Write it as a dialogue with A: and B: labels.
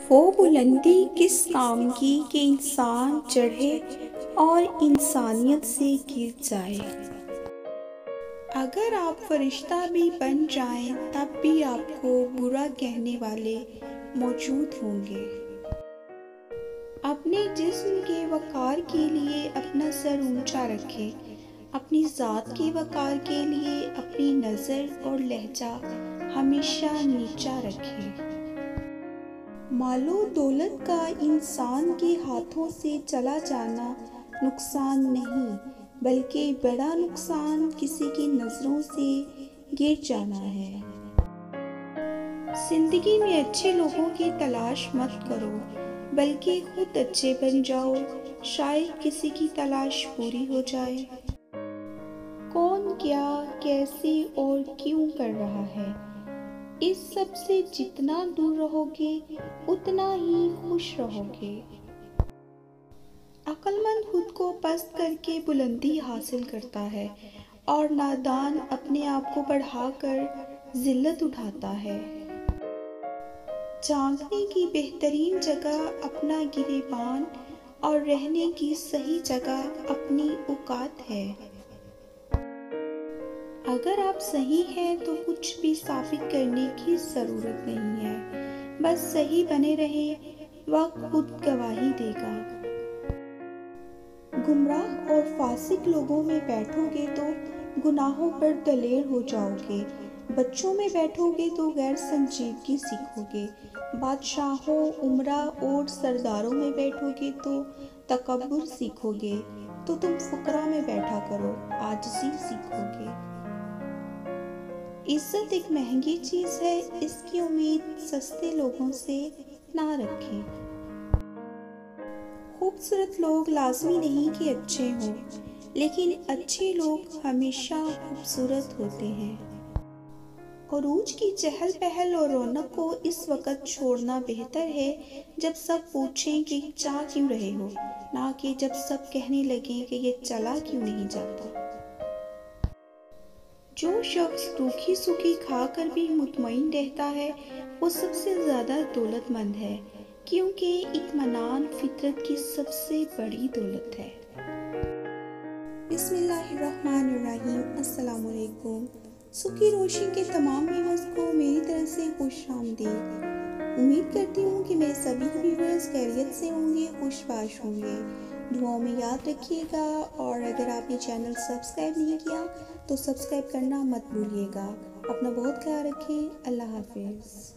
A: وہ بلندی کس کام کی کہ انسان چڑھے اور انسانیت سے گر جائے۔ اگر آپ فرشتہ بھی بن جائیں تب بھی آپ کو برا کہنے والے موجود ہوں گے۔ اپنے جسم کے وقار کے لیے اپنا سر اونچا رکھیں، اپنی ذات کے وقار کے لیے اپنی نظر اور لہجہ ہمیشہ نیچا رکھیں۔ مال و دولت کا انسان کے ہاتھوں سے چلا جانا نقصان نہیں، بلکہ بڑا نقصان کسی کی نظروں سے گر جانا ہے۔ زندگی میں اچھے لوگوں کی تلاش مت کرو، بلکہ خود اچھے بن جاؤ، شاید کسی کی تلاش پوری ہو جائے۔ کون کیا، کیسے اور کیوں کر رہا ہے، اس سب سے جتنا دور رہو گے اتنا ہی خوش رہو گے۔ عقل مند خود کو پست کر کے بلندی حاصل کرتا ہے اور نادان اپنے آپ کو بڑھا کر ذلت اٹھاتا ہے۔ جھانکنے کی بہترین جگہ اپنا گریبان اور رہنے کی صحیح جگہ اپنی اوقات ہے۔ اگر آپ صحیح ہیں تو کچھ بھی ثابت کرنے کی ضرورت نہیں ہے، بس صحیح بنے رہیں، وقت خود گواہی دے گا۔ گمراہ اور فاسق لوگوں میں بیٹھو گے تو گناہوں پر دلیر ہو جاؤ گے، بچوں میں بیٹھو گے تو غیر سنجیدگی سیکھو گے، بادشاہوں، امراء اور سرداروں میں بیٹھو گے تو تکبر سیکھو گے، تو تم فقراء میں بیٹھا کرو، عاجزی سیکھو گے۔ عزت ایک مہنگی چیز ہے، اس کی امید سستے لوگوں سے نہ رکھیں۔ خوبصورت لوگ لازمی نہیں کہ اچھے ہوں، لیکن اچھے لوگ ہمیشہ خوبصورت ہوتے ہیں۔ عروج کی چہل پہل اور رونق کو اس وقت چھوڑنا بہتر ہے جب سب پوچھیں کہ چاہ کیوں رہے ہو، نہ کہ جب سب کہنے لگیں کہ یہ چلا کیوں نہیں جاتا۔ جو شخص روکھی سوکھی کھا کر بھی مطمئن رہتا ہے وہ سب سے زیادہ دولت مند ہے، کیونکہ اطمینان فطرت کی سب سے بڑی دولت ہے۔ بسم اللہ الرحمن الرحیم۔ السلام علیکم۔ صبح کی روشنی کے تمام ویورز کو میری طرف سے خوش آمدید۔ امید کرتی ہوں کہ میرے سبھی ویورز خیریت سے ہوں گے، خوش باش ہوں گے۔ دعاؤں میں یاد رکھیے گا، اور اگر آپ نے چینل سبسکرائب نہیں کیا تو سبسکرائب کرنا مت بھولیے گا۔ اپنا بہت خیال رکھیں۔ اللہ حافظ۔